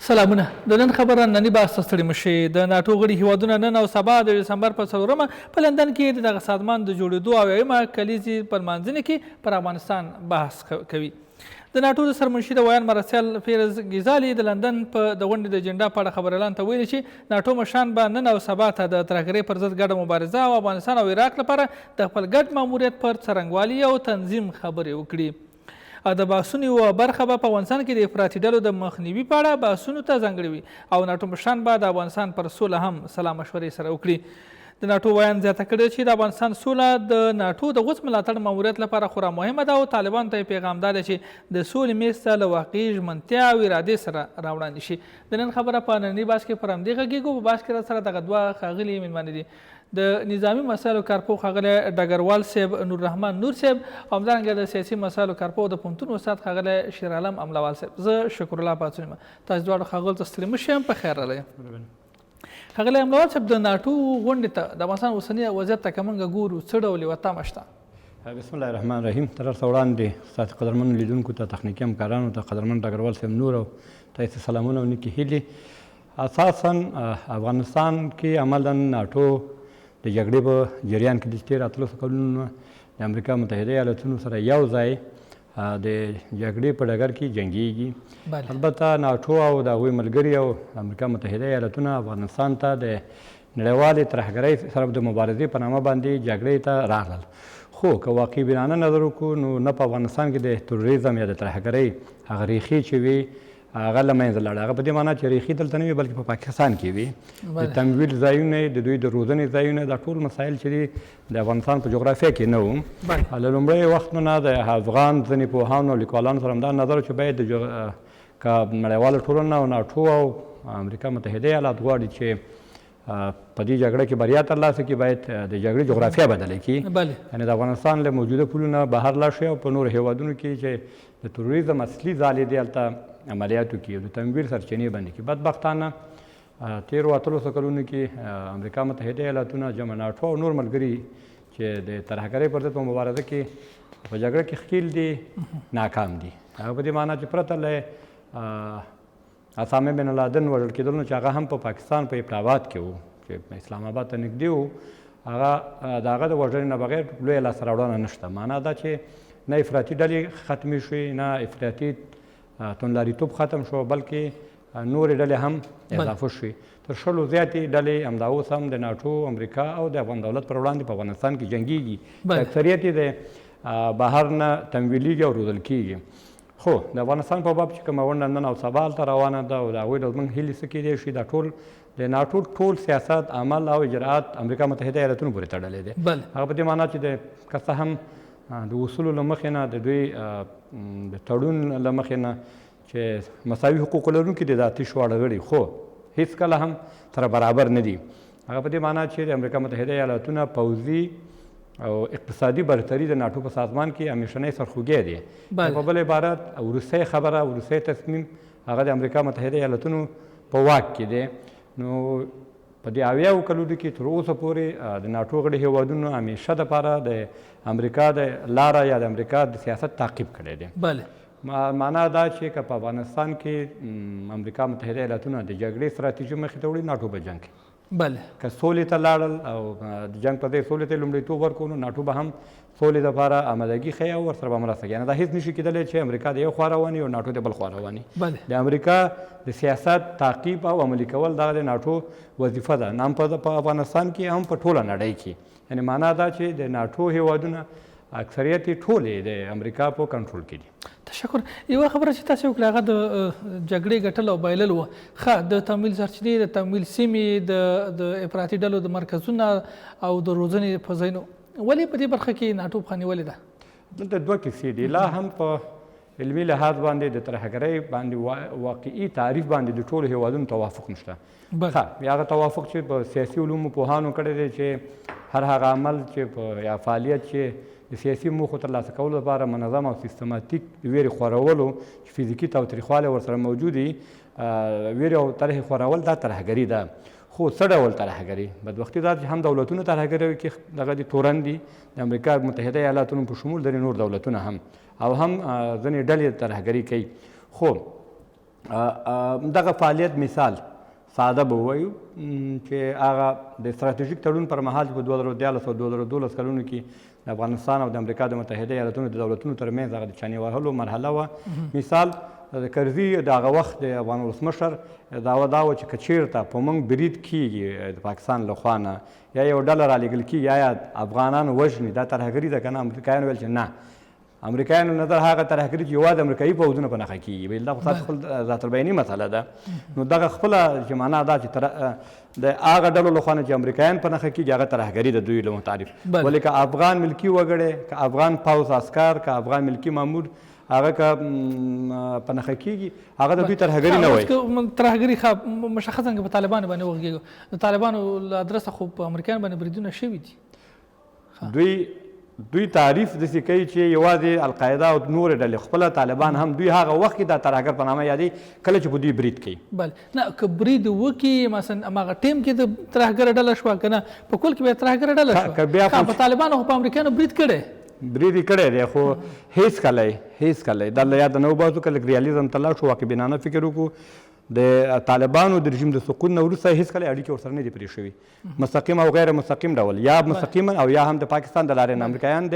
سلامونه. د نن خبره نننی بحث ته ستړي مشئ. د ناټو غړي هیوادونه نن او سبا د ډسمبر په 4 په لندن کې د دغه سازمان د جوړېدو اویایمه کلیزې په لمانځنې کې پر افغانستان بحث کوي. د ناټو د سرمنشي د ویان مرسیال فیرز ګیزالي د لندن په د غونډې د اجنډا په اړه خبر اعلان ته ویلي چې ناټو مشران به نن او سبا ته د ترهګرۍ پر ضد ګډه مبارزه او افغانستان او عراق لپاره د خپل ګډ ماموریت پر څرنګوالي او تنظیم خبرې وکړي. د بحثونو یوه برخه به په افغانستان کې د افراطي ډلو د مخنیوي په اړه بحثونو ته ځانګړې وي او ناټو مشران به د افغانستان پر سوله هم سلا مشورې سره وکړي. د ناټو ویان زیاته کړې چې د افغانستان سوله د ناټو د غوڅ ملاتړ ماموریت لپاره خورا مهمه ده او طالبانو ته یې پیغام دا دی چې د سولې میز ته له واقعي ژمنتیا او ارادې سره راوړاندې شي. د نن خبره په ننني بحث کې پر همدې غږیږو. په بحث کې راسره دغه دوه ښاغلي مېلمانه دي. د نظامی مسایلو کارپوه ښاغلی ډګروال صاحب نوررحمن نور صاحب او همدارنګه د سیاسي مسایلو کارپوه د پوهنتون استاد ښاغلی شیرعالم املوال صاحب. زه شکر الله پاڅون یم. تاسو دواړو ښاغلو ته ستړي مه شئ. په خیر راغلی. ښاغلی املوال صاحب، د ناټو غونډې ته د افغانستان اوسني وضعیت ته که موږ ګورو څه ډول یوه تمه شته؟ بسم الله الرحمن الرحیم. تر هر څه وړاندې ستاسو قدرمنو لیدونکو ته، تخنیکي همکارانو ته، قدرمن ډګروال صاحب نور او تاسو سلامونه او نیکې هیلې. اساسا افغانستان کې عملا ناټو د جګړې په جریان کې د تېرو 13 کلونو د امریکا متحده ایالتونو سره یو ځای د جګړې په ډګر کې جنګیږي. البته ناټو او د هغوی ملګري او امریکا متحده ایالتونه افغانستان ته د نړیوالې ترهګرۍ سره د مبارزې په نامه باندې جګړې ته راغلل. خو که واقعي بینانه نظر وکړو نو نه په افغانستان کې د تروریزم یا د ترهګرۍ هغه ریښې چې وي هغه له منځه لاړه. هغه په دې معنا چې ریښې دلته نه وي بلکې په پاکستان کې وي. د تمویل ځایونه، د دوی د روزنې ځایونه، دا ټول مسایل چې دي د افغانستان په جغرافیه کې نه وو. له لومړي وخت نه د افغان ځینې پوهانو او لیکوالانو سره همدا نظر چې باید که نړیواله ټولنه او ناټو او امریکا متحده ایالات غواړي چې په دې جګړه کې بریا ترلاسه کړي، باید د جګړې جغرافیه بدله کړي. یعنې د افغانستان له موجوده پولونه بهر لاړ شي او په نورو هیوادونو کې چې د تروریزم اصلي ځالې دي هلته عملیاتو کې او د تمویل سرچینې بندې کړي. بدبختانه تېرو 13 کلونو کې امریکا متحده ایالتونه جمع ناټو او نور ملګري چې د ترهګرۍ پر ضد په مبارزه کې په جګړه کې ښکیل دي، ناکام دي. هغه په دې معنا چې پرته له اسامه بن لادن وژل کېدل نو چې هغه هم په پاکستان په ابټاباد کې و چې اسلام آباد ته نږدې و، هغه د هغه د وژنې نه بغیر لویه لاسته راوړنه نشته. معنا دا چې نه افراطي ډلې ختمې شوې، نه افراطي توندلاریتوب ختم شو، بلکې نورې ډلې هم اضافه شوې. تر 100 زیاتې ډلې همدا اوس هم د ناټو، امریکا او د افغان دولت پر وړاندې په افغانستان کې جنګیږي. اکثریت یې د بهر نه تمویلیږي او روزل کېږي. خو د افغانستان په باب چې کومه ونډه نن او سبا هلته روانه ده او د هغوی د زموږ هیلې څه کیدی شي، دا ټول د ناټو ټول سیاست، عمل او اجراءات امریکا متحده ایالتونو پورې تړلی دی. هغه په دې معنا چې د که څه هم د اصولو له مخې نه، د دوی د تړون له مخې نه چې مساوي حقوق لرونکي دي د اتش واړه غړي، خو هېڅکله هم سره برابر نه دي. هغه په دې معنا چې د امریکا متحده ایالتونه پوځي او اقتصادي برتري د ناټو په سازمان کې همیشنی سرخوږی دی. په بل عبارت وروستی خبره، وروستی تصمیم هغه د امریکا متحده ایالتونو په واک کې دی. نو په دې 80 کلونو کې تر اوسه پورې د ناټو غړي هیوادونو همیشه دپاره د امریکا د لاره یا د امریکا د سیاست تعقیب کړی دی. معنا دا چې که په افغانستان کې امریکا متحده ایالتونه د جګړې ستراتیژي مخې ته وړي، ناټو به جنګ کوي. که سولې ته لاړل او د جنګ پر ځای سولې ته لومړیتوب ورکړو نو ناټو به هم سولې دپاره آمادګي ښیي او ورسره به مرسته کوي. دا هېڅ نشي کېدلی چې امریکا د یو خوا رواني او ناټو د بل خوا رواني. د امریکا د سیاست تعقیب او عملي کول دغه د ناټو وظیفه ده، نه هم په افغانستان کې، هم په ټوله نړۍ کې. یعنې معنا دا چې د ناټو هیوادونه اکثریت یې ټولې د امریکا په کنټرول کې دي. تشکر. یوه خبره چې تاسو وکړه هغه د جګړې ګټل او بایلل وه. ښه، د تمویل سرچینې، د تمویل سیمې، د افراطي ډلو د مرکزونه او د روزنې په ځایونو، ولې په دې برخه کې ناټو پخه نیولې ده؟ دلته دوه کیسې دي. لا هم په علمي لحاظ باندې د ترهګرۍ باندې واقعي تعریف باندې د ټولو هیوادونو توافق نشته. ښه، هغه توافق چې په سیاسي علومو پوهانو کړی دی چې هر هغه عمل چې په یا فعالیت چې د سیاسي موخو ترلاسه کولو لپاره منظم او سیستماتیک ویرې خورولو چې فزیکي تاوتریخوالی ورسره موجود وي، ویرې او طرحې خورول، دا ترهګري ده. خو څه ډول ترهګري؟ بدبختي دا چې هم دولتونه ترهګري کې دغه دي تورن دي، د امریکا متحده ایالاتونو په شمول د نور دولتونه هم او هم ځینې ډلې ترهګري کوي. خو دغه فعالیت مثال ساده به ووایو چې هغه د ستراتیژیک تړون پر مهال چې په 2013 او 2012 کلونو کې د افغانستان او د امریکا د متحده ایالاتونو د دولتونو ترمنځ هغه د چانې وهلو مرحله وه. مثال د کرزي د هغه وخت د افغان ولسمشر دعوه دا وه چې که چېرته په موږ برید کېږي د پاکستان له خوا نه یا یو ډله رالېږل کېږي یا افغانان وژني دا ترهګري ده که نه. امریکایانو ویل چې نه، امریکایانو نظر هغه ترهګري چې یوازې امریکایي پوځونه په نښه کېږي. ویل دا خو تاسو خپل ذات البیني مسله ده. نو دغه خپله چې معنا دا چې د هغه ډلو له خوا نه چې امریکایان په نښه کېږي هغه ترهګري د دوی له متعارف. ولې که افغان ملکي وګړی، که افغان پوځ عسکر، که افغان ملکي مامور هغه که په نښه کېږي هغه د دوی ترهګري نه وایي. ترهګري ښه مشخصا که په طالبانو باندې وغږېږو، د طالبانو له ادرسه خو په امریکایانو باندې بریدونه شوي دي. دوی تعریف داسې کوي چې یوازې القاعده او نورې ډلې خپله طالبان هم دوی هغه وخت کې دا ترهګر په نامه یادوي کله چې په دوی برید کوي. بله نه که برید وکړي مثلا هماغه ټیم کې د ترهګره ډله شوه که نه په کل کې بیا ترهګره ډله شوه. په طالبانو خو په امریکایانو برید برید یې کړی دی خو هېڅ کله دا له یاده نه وباسو. کله ریالیزم ته لاړ شو، واقع بینانه فکر وکړو، د طالبانو د رژیم د سقوط نه وروسته هېڅ کله اړیکې ورسره نه دي پرې شوي، مستقیم او غیر مستقیم ډول، یا مستقیما او یا هم د پاکستان د لارې نه امریکایان د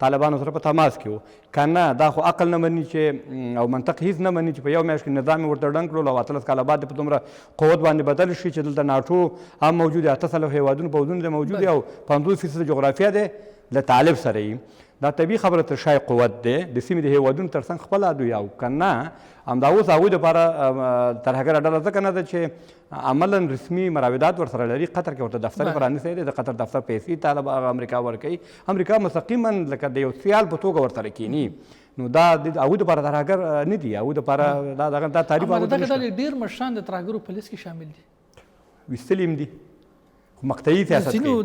طالبانو سره په تماس کې وو. که نه دا خو عقل نه مني چې او منطق هېڅ نه مني چې په یو میاشت کې نظام یې ورته ډنګ کړلو او 18 کاله بعد په دومره قوت باندې بدل شي چې دلته ناټو هم موجود دي، 800 هېوادونو پوځونه دي موجود دي او 50% جغرافیه دی له طالب سره یي. دا طبیعي خبره تر شای قوت دی د سیمې د هېوادونو تر څنګ خپله دوی او که نه همدا اوس هغوی دپاره ترهګره ډله ځکه نه ده چې عملا رسمي مراودات ورسره لري. قطر کې ورته دفتر پرانیستی دی، د قطر دفتر پیسې طالب هغه امریکا ورکوي، امریکا مستقیما لکه د یو سیال په توګه ورسره کینی. نو دا هغوی دپاره ترهګر نه دي، هغوی دپاره دا تعریف دغه ډلې ډېر مشران د ترهګرو په لیست کې شامل دي، ویستلي هم دي مقطعي سیاست کوي،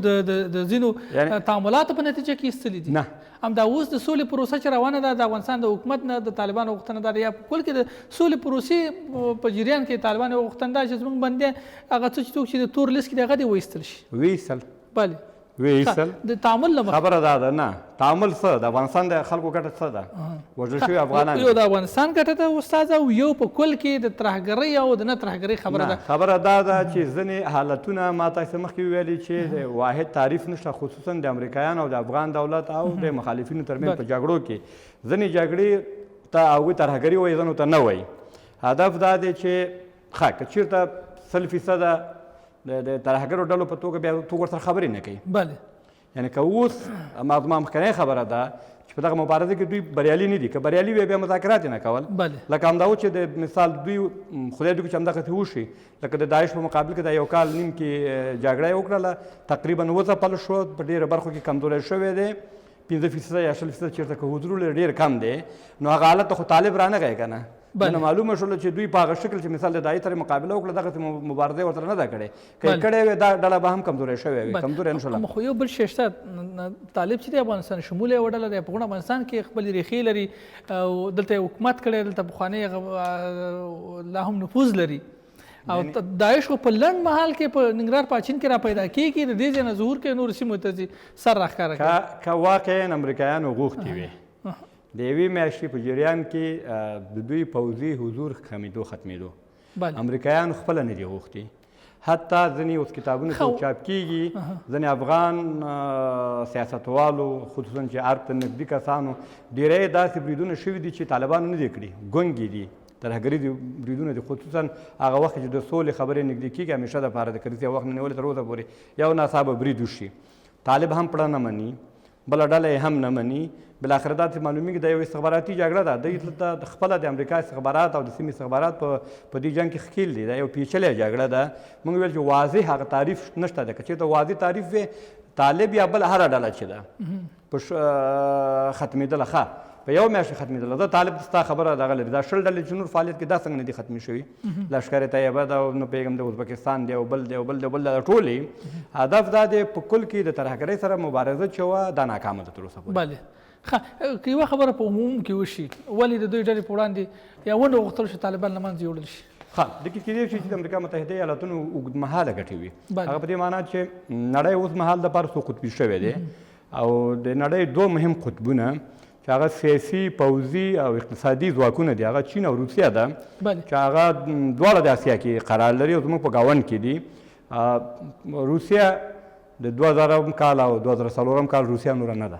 د ځینو تعاملاتو په نتیجه کې ایستلي دي. نه همدا اوس د سولې پروسه چې روانه ده د افغانستان د حکومت نه د طالبانو غوښتنه ده یا په کل کې د سولې پروسې په جریان کې طالبانو غوښتنه ده چې زموږ بندیان هغه څه چې څوک چې د تور لیست کې دي هغه دې وایستل شي. وایستل وایستل د تعامل نه خبره دا ده. نه تعامل څه د افغانستان د خلکو ګټه څه ده؟ وژل شوي افغانان یو د افغانستان ګټه ده استاد، او یو په کل کې د ترهګرۍ او د نه ترهګرۍ خبره ده. خبره دا ده چې ځینې حالتونه ما تاسو مخکې ویلي چې واحد تعریف نشته، خصوصا د امریکایانو او د افغان دولت او د مخالفینو ترمنځ په جګړو کې. ځینې جګړې ته هغوی ترهګري وایي، ځینو ته نه وایي. هدف دا دی چې ښه که چېرته 100% د ترهګرو ډلو په توګه بیا څوک ورسره خبرې نه کوي. بله یعنې که اوس زما مخکنۍ خبره ده چې په دغه مبارزه کې دوی بریالي نه دي، که بریالي وي بیا مذاکرات یې نه کول. لکه همدا و چې د مثال دوی خدای دې وکړي چې همدغسې وشي، لکه د داعش په مقابل کې دا یو کال نیم کې جګړه یې وکړله، تقریبا وځپل شو، په ډېرو برخو کې کمزوری شوی دی، 15% یا 20% چېرته که حضور لري ډېر کم دی. نو هغه حالت ته خو طالب رانغی که نه. نو معلومه شوله چې دوی په هغه شکل چې مثال د داعش سره مقابله وکړه دغسې مبارزه ورسره نه ده کړې. که یې کړې وې دا ډله به هم کمزوری شوې وي، کمزوری نه شوله. خو یو بل شی شته، طالب چې د افغانستان شمول یوه ډله دی، په غونډه افغانستان کې خپلې ریښې لري او دلته یې حکومت کړی، دلته پخوانی لا هم نفوذ لري او داعش خو په لنډ مهال کې په ننګرهار پاچین کې را پیدا کېږي، د دې ځای نه ظهور کوي، نورو سیمو ته سر راښکاره کوي. که واقعا امریکایانو غوښتي وي د یوې میاشتې په جریان کې د دوی پوځي حضور ختمېدو، امریکایانو خپله نه دي غوښتي. حتی ځینې اوس کتابونه چې چاپ کېږي، ځینې افغان سیاستوالو خصوصا چې عرب ته نږدې کسانو ډېری داسې بریدونه شوي دي چې طالبانو نه دي کړي، ګونګې دي، ترهګري بریدونه دي. خصوصا هغه وخت چې د سولې خبرې نږدې کېږي همیشه دپاره د کرزي وخت نه نیولې تر اوسه پورې یو ناڅاپه برید وشي، طالب هم پړه نه مني، بله ډله یې هم نه مني. بالاخره دا چې معلومیږي دا یو استخباراتي جګړه ده، دوی دلته خپله د امریکا استخبارات او د سیمې استخبارات په دې جنګ کې ښکیل دي. دا یو پیچلې جګړه ده. موږ ویل چې واضح هغه تعریف نشته ده، که چېرته واضح تعریف وي طالب یا بل هره ډله چې ده په ختمېدله، ښه په یو میاشت ختمېدله. زه طالب ستا خبره دغه لري، دا 10 ډلې چې نور فعالیت کې دا څنګه نه دي ختمې شوي، لشکر طیبه ده او نه پوهېږم د ازبکستان دی او بل دی او بل دی بل دی، ټولې هدف دا دی په کل کې د ترهګرۍ سره مبارزه چې وه دا ناکامه ده تر اوسه پورې. بله ښه، که یوه خبره په عموم کې وشي، ولې د دوی ډلې په وړاندې یا ونډه غوښتل شي طالبان له منځه یوړل شي؟ ښه د کې کېدای شي چې د امریکا متحده ایالاتونو اوږدمهاله ګټې وي، هغه په دې معنا چې نړۍ اوس مهال دپاره څو قطبي شوی دی او د نړۍ دوه مهم قطبونه چې هغه سیاسي پوځي او اقتصادي ځواکونه دي هغه چین او روسیه ده چې هغه دواړه د اسیا کې قرار لري او زموږ په ګاونډ کې دي. روسیه د 2000 کال او 2004 کال روسیه نور نه ده.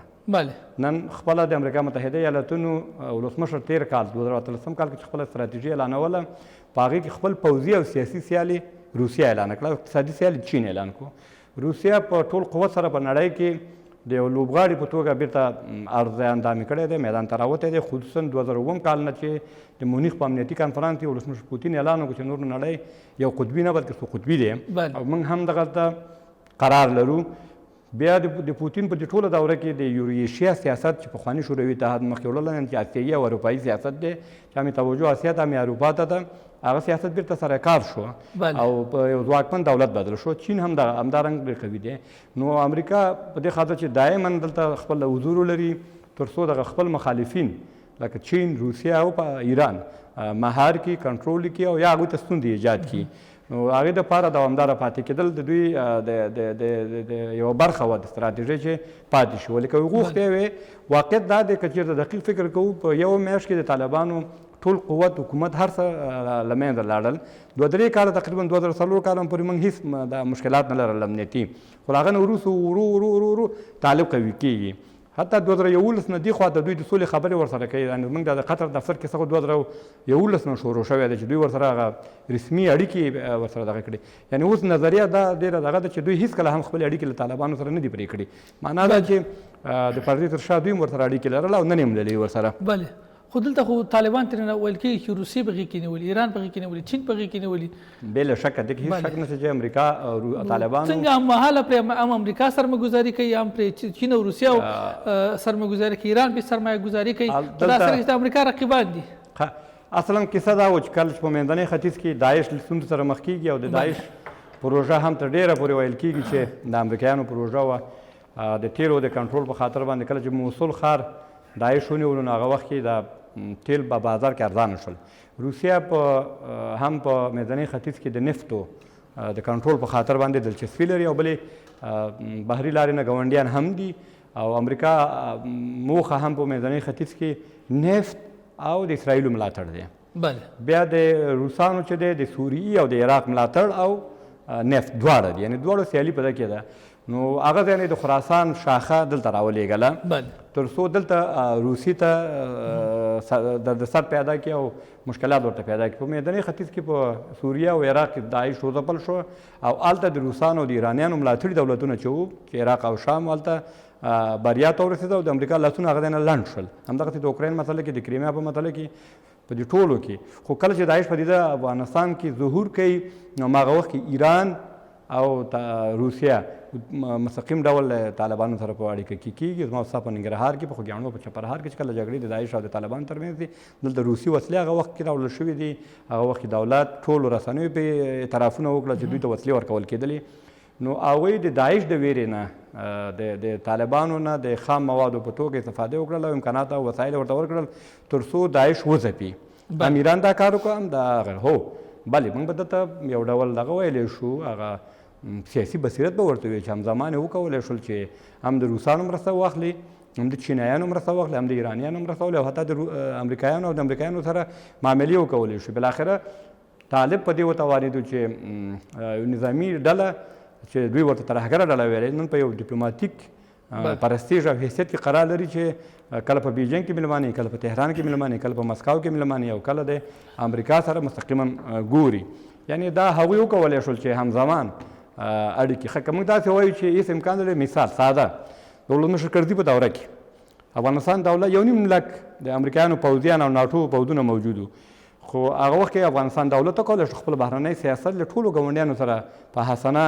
نن خپله د امریکا متحده ایالتونو ولسمشر تیر کال 2013 کال کې چې خپله استراتیژي اعلانوله په هغې کې خپل پوځي او سیاسي سیالي روسیه اعلان کړه او اقتصادي سیالي چین اعلان کړو. روسیه په ټول قوت سره په نړۍ کې د یو لوبغاړي په توګه بیرته عرض اندامي کړی دی، میدان ته راوتی دی، خصوصا 2007 کال نه چې د مونیخ په امنیتي کنفرانس کې ولسمشر پوتین اعلان وکړو چې نور نړۍ یو قطبي نه بلکې څو قطبي دی او موږ هم دغلته قرار لرو. بیا د پوتین په دې ټوله دوره کې د یوریشیا سیاست چې پخواني شوروي اتحاد مخکې وړلی چې اسیایي او اروپایي سیاست دی چې همې توجه اسیا ته همې اروپا ته ده، هغه سیاست بیرته سره کار شو او په یو ځواکمن دولت بدل شو. چین هم همدارنګ ډېر قوي دی. نو امریکا په دې خاطر چې دایما دلته خپل حضور لري تر څو دغه خپل مخالفین لکه چین، روسیه او په ایران مهار کړي، کنټرول کړي او یا هغوی ته ستونزې ایجاد کړي. نو هغې دپاره دوامداره پاتې کېدل د دوی د یوه برخه وه د ستراتیژۍ چې پاتې شو. لکه غوښتې وې واقعیت دا دی که چېرته دقیق فکر کوو په یوه میاشت کې د طالبانو ټول قوت حکومت هر څه له منځه لاړل. 2-3 کاله تقریبا 2004 کاله پورې موږ هېڅ د مشکلات نه لرل امنیتي، خو له هغه نه وروسته ورو ورو ورو ورو طالب قوي کېږي. حتی 2011 نه دې خوا د دوی د سولې خبرې ورسره کوي. یعنې موږ د قطر دفتر کې څخه 2011 نه شروع شوی دی چې دوی ورسره هغه رسمي اړیکې ورسره دغه کړي. یعنې اوس نظریه دا ډېره دغه ده چې دوی هېڅکله هم خپلې اړیکې له طالبانو سره نه دي پرې کړي. معنا دا چې د پردې تر شا دوی هم ورسره اړیکې لرله او نن یې هم لري ورسره. بله، خو دلته خو طالبان ترېنه ویل کېږي چې روسیې په غېږ کې نیولي، ایران په غېږ کې نیولي، چین په غېږ کې نیولي. بله شکه دې کې هېڅ شک نشته چې امریکا او طالبانو څنګه هممهاله پرې هم امریکا سرمایه‌ګذاري کوي، هم پرې چین او روسیه سرمایه‌ګذاري کوي، ایران پرې سرمایه‌ګذاري کوي. دا سره د امریکا رقیبان دي. اصلا کیسه دا و چې کله چې په منځني ختیځ کې داعش له ستونزو سره مخ کېږي او د داعش پروژه هم تر ډېره پورې ویل کېږي چې د امریکایانو پروژه وه د تیلو د کنټرول په خاطر باندې. کله چې موصل ښار داعش ونیولو نو هغه وخت کې د تیل په بازار کې ارزانه شول. روسیه هم په منځني ختیځ کې د نفتو د کنټرول په خاطر باندې دلچسپي لري او بلې بحري لارې نه ګاونډیان هم دي او امریکا موخه هم په منځني ختیځ کې نفت او د اسرائیلو ملاتړ دی. بیا د روسانو چې دی د سوریې او د عراق ملاتړ او نفت دواړه دي، یعنې دواړو سیالي په ده کې ده. نو هغه ځای نه د خراسان شاخه دلته راولېږله تر څو دلته روسي ته د سر پیدا کړي او مشکلات ورته پیدا کړي. په میداني ختیځ کې په سوریه او عراق کې داعش وځپل شو او هلته د روسانو او د ایرانیانو ملاتړي دولتونه چې وو چې عراق او شام هلته بریا ته ورسېده او د امریکا لاسونه هغه ځای نه لنډ شول. همدغسې د اوکراین مسله کې، د کریمیا په مسله کې، په دې ټولو کې. خو کله چې داعش پدیده افغانستان کې ظهور کوي نو هماغه وخت کې ایران او روسیه مستقیم ډول طالبانو سره په اړیکه کې کېږي. زما ستا په ننګرهار کې، په خوږیاڼو، په چپرهار کې چې کله جګړې د داعش او د طالبانو ترمنځ دي، دلته روسي وسلې هغه وخت کې راوړل شوي دي. هغه وخت کې دولت ټولو رسنیو پرې اعترافونه وکړل چې دوی ته وسلې ورکول کېدلې. نو هغوی د داعش د ویرې نه د طالبانو نه د خام موادو په توګه استفاده وکړل او امکانات او وسایل ورته ورکړل تر څو داعش وځپي. هم ایران دا کار وکړه، هم دا هو بلې موږ به دلته یو ډول دغه ویلی شو، هغه سیاسي بصیرت به ورته وي چې همزمان یې وکولی شول چې هم د روسانو مرسته واخلي، هم د چینایانو مرسته واخلي، هم د ایرانیانو مرسته واخلي او حتی د امریکایانو او د امریکایانو سره معاملې وکولی شو. بالاخره طالب په دې وتوانېدو چې نظامي ډله چې دوی ورته ترهګره ډله ویلې نن په یو ډیپلوماتیک پرستیژ او حیثیت کې قرار لري چې کله په بیجینګ کې ملمانې، کله په تهران کې ملمانې، کله په مسکو کې ملمانې او کله د امریکا سره مستقیما ګوري. یعنې دا هغوی وکولی شول چې همزمان اړیکې ښه که موږ داسې وایو چې هېڅ امکان نه لري. مثال ساده د ولسمشر کرزي په دوره کې افغانستان دولت 1.5 لک د امریکایانو پوځیان او ناټو پوځونه موجود وو، خو هغه وخت کې افغانستان دولت وکولی شو خپل بهرنی سیاست له ټولو ګاونډیانو سره په حسنه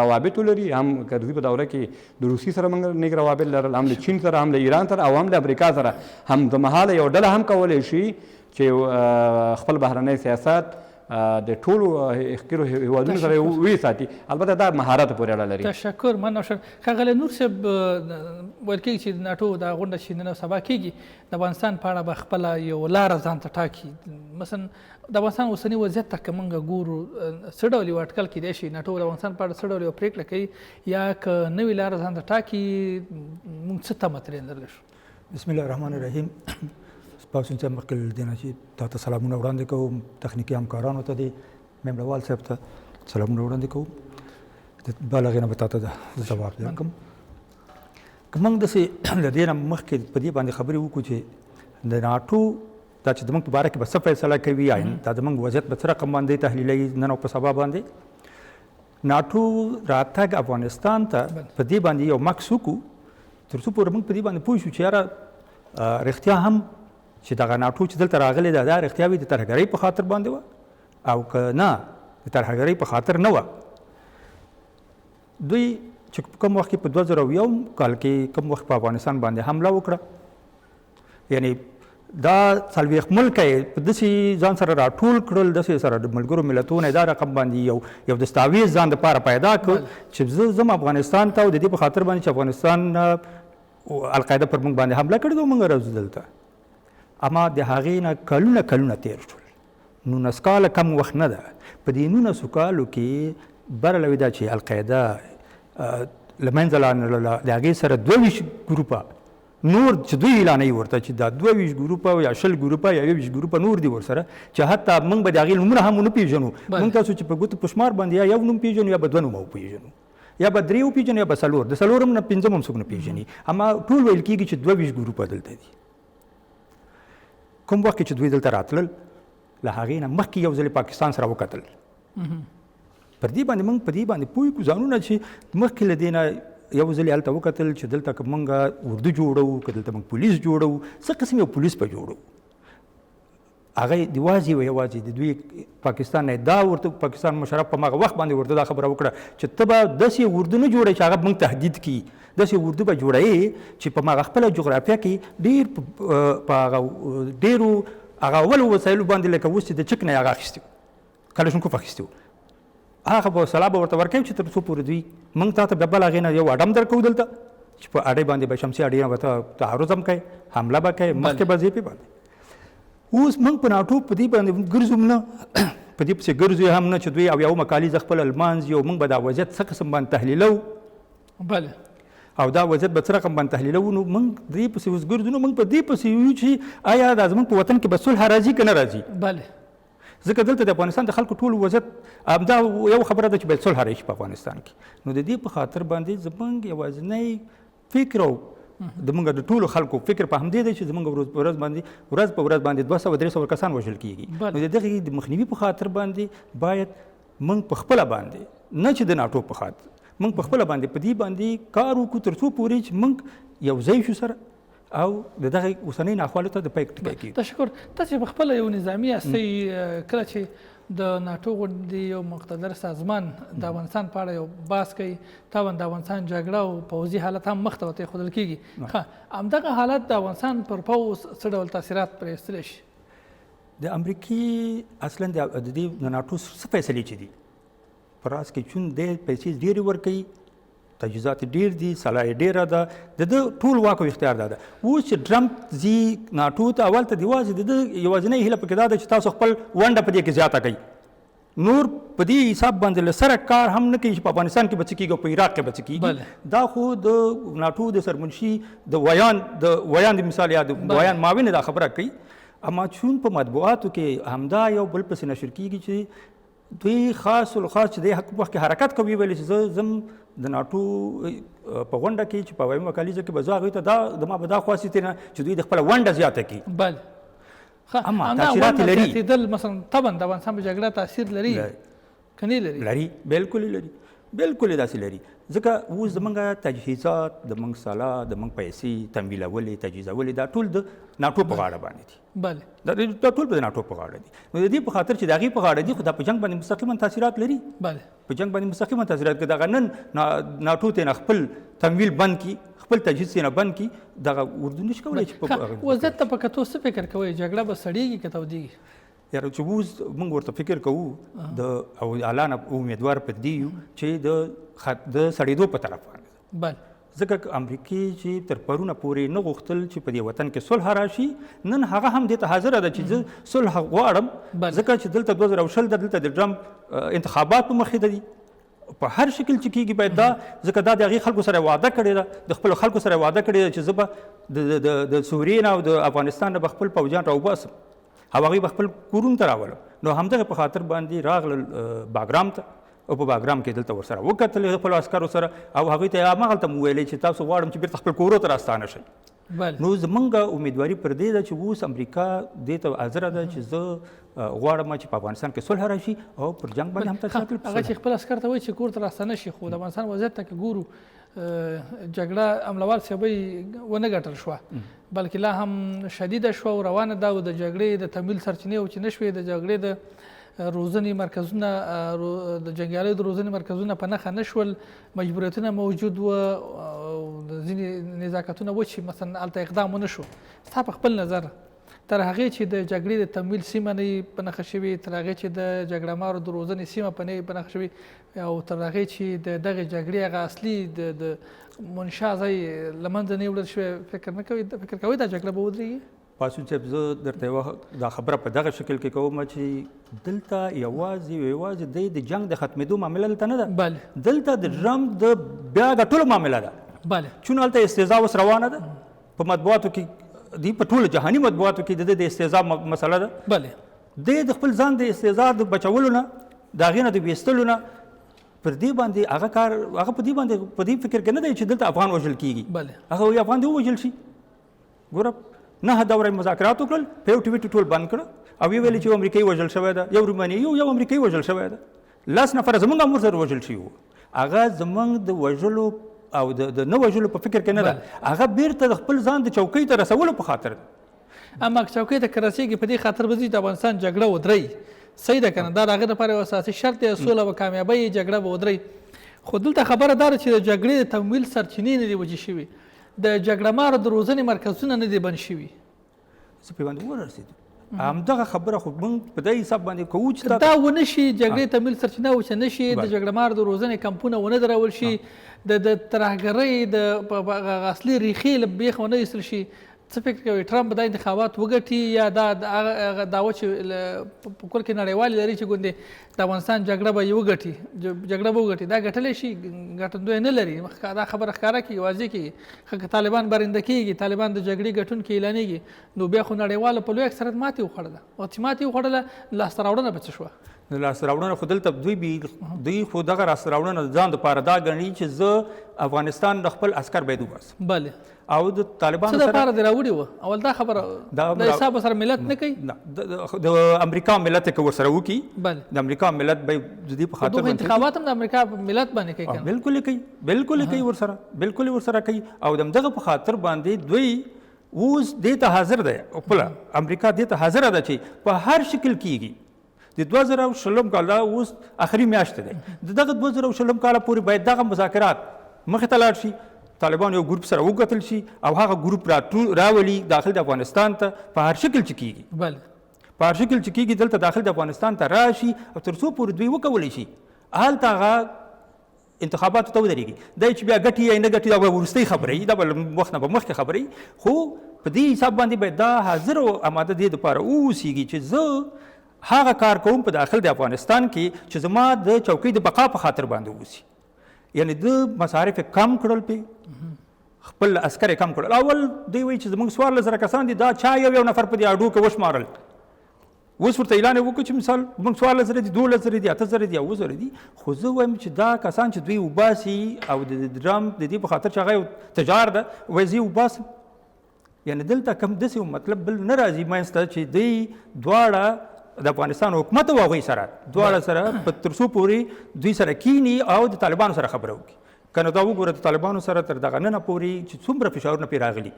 روابط ولري. هم کرزي په دوره کې د روسي سره موږ نیک روابط لرل، هم د چین سره، هم د ایران سره او هم د امریکا سره. همزمهاله یو ډله هم کولی شي چې خپل بهرنی سیاست د ټولو ښکیلو هیوادونو سره وساتي. البته دا مهارت پورې اړه لري. تشکر. مننه ښه. ښاغلی نور صاحب، ویل کېږي چې د ناټو دا غونډه چې نن او سبا کېږي د افغانستان په اړه به خپله یو لاره ځان ته ټاکي. مثلا د افغانستان اوسني وضعیت ته که موږ ګورو څه ډول یو اټکل کیدای شي ناټو د افغانستان په اړه څه ډول یو پرېکړه کوي یا که نوې لاره ځان ته ټاکي موږ څه تمه ترې لرلی شو؟ بسم الله الرحمن الرحیم. تاسو ته مخکې دینه چې تاسو سلامونه وړاندې کوم تخنیکی همکارانو ته دي ممبروال صاحب ته سلامونه وړاندې کوم بالغ نه بتاته ده جواب درکم. کوم د سي د دینه مخکې په دې باندې خبرې وکړو چې د ناټو دا چې زموږ په باره کې به څه فیصله کوي دا زموږ وضعیت به څه رقم باندې تحلیلوي نن او په سبا باندې ناټو راتګ افغانستان ته په دې باندې یو مکس وکړو تر څو پورې موږ په دې باندې پوه شو چې یاره رښتیا هم چې دغه ناټو چې دلته راغلی دا رښتیا وي د ترهګرۍ په خاطر باندې وه او که نه د ترهګرۍ په خاطر نه وه. دوی چې کوم وخت کې په 2001 کال کې کوم وخت په افغانستان باندې حمله وکړه یعنی دا 40 ملک په داسې ځان سره راټول کړل داسې سره د ملګرو ملتونو دا رقم باندې یو دستاویز ځان دپاره پیدا کړ چې زه ځم افغانستان ته او د دې په خاطر باندې چې افغانستان القاعده پر موږ باندې حمله کړې ده او موږ راځو دلته. اما د هغې نه کلونه تېر شول 19 کاله کم وخت نه ده. په دې 19 کالو کې برلوي دا چې القاعده له منځه لاړله د هغې سره 22 ګروپه نور چې دوی اعلانوي ورته چې دا 22 ګروپه یا 20 ګروپه یا 21 ګروپه نور دي ورسره چې حتی موږ به د هغې نومونه هم ونه پېژنو. موږ تاسو چې په ګوتو په شمار باندې یا یو نوم پېژنو یا به 2 نومه وپېژنو یا به 3 وپېژنو یا به 4 د 4 هم نه 5 هم څوک نه پېژني. اما ټول ویل کېږي چې 22 ګروپه دلته دي. کوم وخت چې دوی دلته راتلل له هغې نه مخکې یو ځل پاکستان سره وکتل پر دې باندې موږ په دې باندې پوه کړو ځانونه چې مخکې له دې نه یو ځل یې هلته وکتل چې دلته که موږ اردو جوړوو که دلته موږ پولیس جوړوو څه قسم یو پولیس به جوړوو. هغه یوازې د دوی پاکستان نه دا ورته پاکستان مشرف په هغه وخت باندې ورته دا خبره وکړه چې ته به داسې اردو نه جوړوې چې هغه موږ تهدید کړي داسې اردو به جوړوې چې په هغه خپله جغرافیه کې ډېر په هغه ډېرو هغه اولو وسایلو باندې لکه اوس چې د چک نه یې هغه اخیستي وو کلشنکوف اخیستي وو هغه به سلا به ورته ورکوي چې تر څو پورې دوی موږ تا ته بیا بل هغې نه یو اډم درکوو دلته چې په اډۍ باندې به شمسي اډۍ نه به ته تعرض هم کوې حمله به کوې مخکې به ځې پې باندې. اوس موږ په ناټو په دې باندې ګرځو نه په دې پسې ګرځو هم نه چې دوی او یو مکالیز خپل لمانځي او موږ به دا وضعیت څه قسم باندې تحلیلو بله او دا وضعیت به څه رقم باندې تحلیلو نو موږ دې پسې اوس ګرځو نو موږ په دې پسې یو چې آیا دا زموږ په وطن کې به صلح راځي که نه راځي. بله ځکه دلته د افغانستان د خلکو ټول وضعیت دا یو خبره ده چې باید صلح راشي په افغانستان کې. نو د دې په خاطر باندې زموږ یوازینی فکر او زموږ د ټولو خلکو فکر په همدې دی چې زموږ ورځ په ورځ باندې 200-300 کسان وژل کېږي. نو د دغې د مخنیوي په خاطر باندې باید موږ په خپله باندې نه چې د ناټو په خاطر موږ په خپله باندې په دې باندې کار وکړو تر څو پورې چې موږ یو ځای شو سره او د دغه اوسنۍ ناخوالو ته د پای ټکی کېږي. تشکر. تاسو په خپله یو نظامي هستۍ کله چې د ناټو غوندې یو مقتدر سازمان د افغانستان په اړه یو بحث کوي طبعا د افغانستان جګړه او پوځي حالت هم مخ ته ورته ایښودل کېږي. همدغه حالت د افغانستان پر پوځ څه ډول تاثیرات پرې ایستلی شي؟ د امریکې اصلا د دې ناټو څه فیصلې چې دي په راز کې چون دی پیسې ډېرې ورکوي تجهیزات ډېر دي سلاح یې ډېره ده د ده ټول واک او اختیار دا ده. اوس چې ټرمپ ځي ناټو ته اول ته د ده یوازینۍ هیله پکې دا ده چې تاسو خپل ونډه په دې کې زیاته کوئ نور په دې حساب باندې له سره کار هم نه کوي چې په افغانستان کې به څه کېږي او په عراق کې به څه کېږي. دا خو د ناټو د سرمنشي د ویان د مثال یا د ویان معاون دا خبره کوي. اما چون په مطبوعاتو کې همدا یو بل پسې نشر کېږي چې دوی خاص الخاص چې د وخت کې حرکت کوي ویل چې زه ځم د ناټو په غونډه کې چې په وایم وکالیزه کې به زه هغوی ته دا ما به دا خواستې نه چې دوی د خپله ونډه زیاته کړي. بله اما تاثیرات لري مثلا طبعا د افغانستان په جګړه تاثیر لري که نه لري؟ لري بالکل لري بالکل داسې لري ځکه اوس زموږ تجهیزات زموږ سلاح زموږ پیسې تمویلولې تجهیزولې دا ټول د ناټو په غاړه باندې دي. بله دا ټول د ناټو په غاړه دي. نو د دې په خاطر چې د هغې په غاړه دي خو دا په جنګ باندې مستقیما تاثیرات لري. بله په جنګ باندې مستقیما تاثیرات که دغه نن ناټو ته نه خپل تمویل بند کړي خپل تجهیز یې نه بند کړي دغه اردو نشي کولی چې وضعیت ته په کتو څه فکر کوئ جګړه به سړېږي که تودېږي؟ یاره چې اوس موږ ورته فکر کوو او اعلان امیدوار په دې یو چې د سړېدو په طرف باندې. بله ځکه امریکې چې تر پرونه پورې نه غوښتل چې په دې وطن کې صلح راشي نن هغه هم دې ته حاضره ده چې زه صلح غواړم ځکه چې دلته 2020 دلته د ټرمپ انتخابات په مخې دي په هر شکل چې کېږي باید دا ځکه دا د هغې خلکو سره وعده کړې ده، د خپلو خلکو سره وعده کړې ده چې زه به د سوریې نه او د افغانستان نه به خپل پوځیان راوباسم او هغوی به خپل کورونو ته راولم. نو همدغه په خاطر باندې راغلل باګرام ته او په باګرام کې دلته ورسره وکتل خپلو عسکرو سره او هغوی ته هماغلته مو ویلی چې تاسو غواړم چې بیرته خپل کورو ته راستانه شئ. نو زمونږ امیدواري پر دې ده چې اوس امریکا دې ته حاضره ده چې زه غواړم چې په افغانستان کې صلح راشي او پر جنګ باندې هم تسلط هغه چې خپل عسکر ته وایي چې کور ته راستانه شي، خو د افغانستان وضعیت ته که ګورو جګړه املوال صاحبۍ ونه ګټل شوه بلکې لا هم شدیده شوه او روانه ده او د جګړې د تمویل سرچینې او چې نه شوې د جګړې د روزنې مرکزونه د جنګیالیو د روزنې مرکزونه په نښه نه شول، مجبوریتونه موجود وه او ځینې نزاکتونه و چې مثلا هلته اقدام ونه شو. ستا په خپل نظر تر هغې چې د جګړې د تمویل سیمه نه وي په نښه شوې، تر هغې چې د جګړه مارو د روزنې سیمه په نه وي په نښه شوې، او تر هغې چې د دغې جګړې هغه اصلي د منشا ځای له منځه نه وړل شوی، فکر کوئ دا جګړه به ودرېږي؟ پاڅون صاحب زه درته یوه دا خبره په دغه شکل کې کوم چې دلته یوازې د جنګ د ختمېدو معامله دلته نه ده، دلته د ټرمپ د بیا ګټلو معامله ده. چون هلته استهزا اوس روانه ده په مطبوعاتو کې، دی په ټولو جهاني مطبوعاتو کې د استهزا مسله ده. د خپل ځان د استهزا د بچولو نه د هغې نه د ویستلو نه پر دې باندې هغه کار هغه په دې باندې په دې فکر کې نه دی چې دلته افغان وژل کېږي، هغه وایي افغان دې ووژل شي. ګوره 9 دوره مذاکرات وکړل، په یو ټویټ ټول بند کړه او ویې ویلې چې یو امریکایي وژل شوی ده، یو رومانیایي یو امریکایي وژل شوی ده، 10 نفره زموږ هم ورسره وژل شوي وو. هغه زموږ د وژلو او د نه وژلو په فکر کې نه ده، هغه بیرته د خپل ځان د چوکۍ ته رسولو په خاطر ده. اما که چوکۍ ته که رسېږي په دې خاطر به ځي د افغانستان جګړه ودرئ، صحیح ده که نه؟ دا د هغې لپاره یو اساسي شرط دی، سوله به کامیابۍ جګړه به ودرئ. خو دلته خبره دا ده چې د جګړې د تمویل سرچینې نه دي وجې شوي، د جګړه مارو د روزنې مرکزونه نه دي بند شوي. زه پرې باندې ورسېدم همدغه خبره خو موږ په دې حساب باندې کوو چې دا ونه شي جګړې تمویل سرچینه وچه نه شي، د جګړه مارو د روزنې کمپونه ونه درول شي، د ترهګرۍ د اصلي ریښې له بیخ ونه ایستل شي. څه فکر کوئ ټرمپ دا انتخابات وګټي یا دا دعوه چې په کل کې نړیوالې لري چې ګوندې د افغانستان جګړه به یې وګټي، جګړه به وګټي، دا ګټلی شي؟ ګټندوی نه لري، دا خبره ښکاره کېږي، واضح کېږي. که طالبان برنده کېږي، طالبان د جګړې ګټونکي اعلانېږي، نو بیا خو نړیواله په لوی اکثریت ماتې وخوړله. وخت چې ماتې وخوړله لاسته راوړنه به څه شوه؟ لاسته راوړنه خو دلته دوی خو دغه لاسته راوړنه د ځان دپاره دا ګڼي چې زه افغانستان د خپل عسکر باید وباسم. بلې او د طالبانو څه دپاره دې راوړي وه؟ اول دا خبره د حساب سره ملت نه کوي؟ د امریکا ملت یې که ورسره وکړي، د امریکا ملت به د دې په خاطر انتخابات هم د امریکا ملت باندې کوي که نه؟ بلکل یې کوي، بلکل یې کوي ورسره، بلکل یې ورسره کوي. او د همدغه په خاطر باندې دوی اوس دې ته حاضر دی، خپله امریکا دې ته حاضره ده چې په هر شکل کېږي د 2020 کال اوس آخري میاشت دی، د دغه 2020 کاله پورې باید دغه مذاکرات مخې ته لاړ شي، طالبان یو ګروپ سره وکتل شي او هغه ګروپ راولي داخل د افغانستان ته په هر شکل چې کېږي، په هر شکل چې کېږي دلته داخل د افغانستان ته راشي او تر څو پورې دوی وکولی شي هلته هغه انتخاباتو ته ودرېږي. دا چې بیا ګټي یا نه ګټي دا به وروستۍ خبره وي، دا به له وخت نه به مخکې خبره وي. خو په دې حساب باندې باید دا حاضر او اماده دې دپاره واوسېږي چې زه هغه کار کوم په داخل د افغانستان کې چې زما د چوکۍ د بقا په خاطر باندې اوسي. یعنی د مصارف کم کړل، پې خپل عسکر کم کړل. اول دوی وایي چې زموږ 14,000 کسان دي، دا چا یو نفر په دې اډو کې وشمارل. اوس ورته اعلان یې وکړو چې مثال موږ 14,000 دي، 12,000 دي، 8,000 دي، 9,000 دي. خو زه وایم چې دا کسان چې دوی وباسي او د ټرمپ د دې په خاطر چې هغه یو تجار ده وایي زه یې وباسم. یعنی دلته کوم داسې مطلب بل نه راځي منځته چې دوی دواړه د افغانستان حکومت او هغوی سره دواړه سره په تر څو پورې دوی سره کینی او د طالبانو سره خبره وکړي. که نه دا وګوره د طالبانو سره تر دغه ننه پورې چې څومره فشارونه پرې راغلي،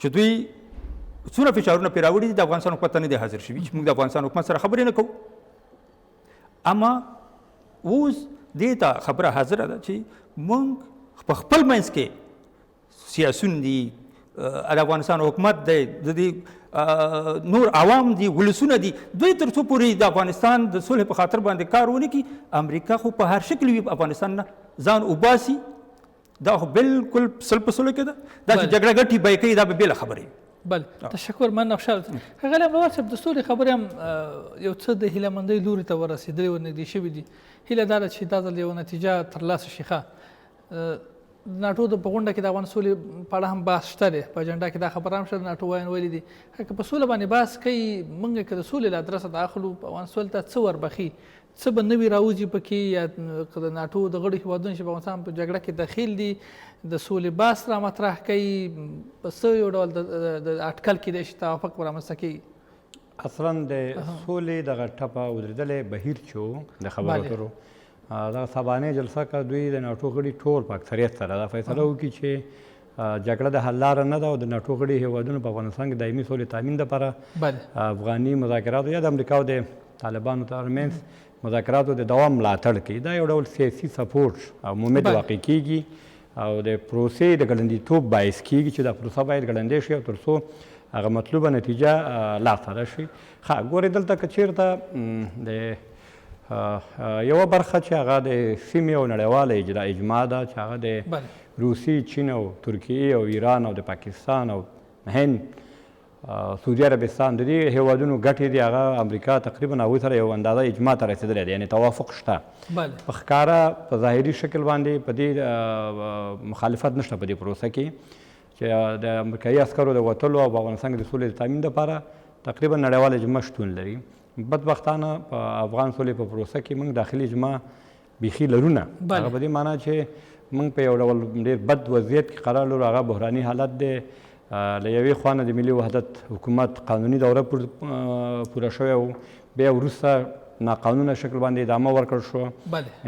چې دوی څومره فشارونه پرې راوړي دي، د افغانستان حکومت ته نه دی حاضر شوي چې موږ د افغانستان حکومت سره خبرې نه کوو. اما اوس دې ته خبره حاضره ده چې موږ په خپل منځ کې سیاسون دي، د افغانستان حکومت دی، د دې نور عوام دي، ولسونه دي، دوی تر څو پورې د افغانستان د صلح په خاطر باندې کار ونه کړي، امریکا خو په هر شکل وي افغانستان نه ځان وباسي. دا خو بلکل سل په سلو کې ده. دا چې جګړه ګټي به یې کوي دا به بېله خبرې بله تشکر من نوشاد ښاغلی امروال صاحب د سولې خبرې هم یو څه د هیلهمندۍ لوري ته ورسېدلې ورنږدې شوي دي هیله دا ده چې دا ځل یوه نتیجه ترلاسه شي ښه ناټو د په غونډه کې د افغان سولې په اړه هم بحث شته دی په اجنډا کې دا خبره هم شته د ناټو وایان ویلي دي که په سوله باندې بحث کوي موږ که د سولې له ادرسه د اخلو افغان سولې ته څه وربخي څه به نوي راوځي پکې یا که د ناټو د غړو هېوادونه چې په افغانستان په جګړه کې دخیل دي د سولې بحث را مطرح کوي په څه یو ډول د اټکل کیدای شي توافق ورامنځته کېږي اصلا د سولې دغه ټپه ودرېدلی بهیر چې و د خبرو اترو دغه سبانۍ جلسه که دوی د ناټو غړي ټول په اکثریت سره دا فیصله وکړي چې جګړه د حل لاره نه ده او د ناټو غړي هېوادونو په افغانستان کې دایمي سولې تامین دپاره افغاني مذاکراتو یا د امریکا او د طالبانو ترمنځ مذاکراتو د دوام ملاتړ کوي دا یو ډول سیاسي سپورټ او مومد واقع کیږي او د پروسې د ګړندیتوب باعث کیږي چې دا پروسه باید ګړندۍ شي او تر څو هغه مطلوبه نتیجه لاسته راشي ښه ګورې دلته که چېرته د یوه برخه چې هغه د سیمې او نړیواله اجماع ده چې هغه د روسي چین او ترکیې او ایران او د پاکستان او هند سعودي عربستان د دې هیوادونو ګټې دي هغه امریکا تقریبا هغوی سره یو اندازه اجماع ته رسېدلی دی یعنې توافق شته په ښکاره په ظاهري شکل باندې په دې مخالفت نشته په دې پروسه کې چې د امریکایي عسکرو د وتلو او په افغانستان کې د سولې د تامین دپاره تقریبا نړیوال اجماع شتون لري بدبختانه په افغان سولې په پروسه کې موږ داخلي اجماع بیخي لرو نه هغه په دې معنا چې موږ په یو ډول ډېر بد وضعیت کې قرار لرو هغه بحراني حالت دی له یوې خوا نه د ملي وحدت حکومت قانوني دوره پوره شوی و بیا وروسته ناقانونه شکل باندې ادامه ورکړل شو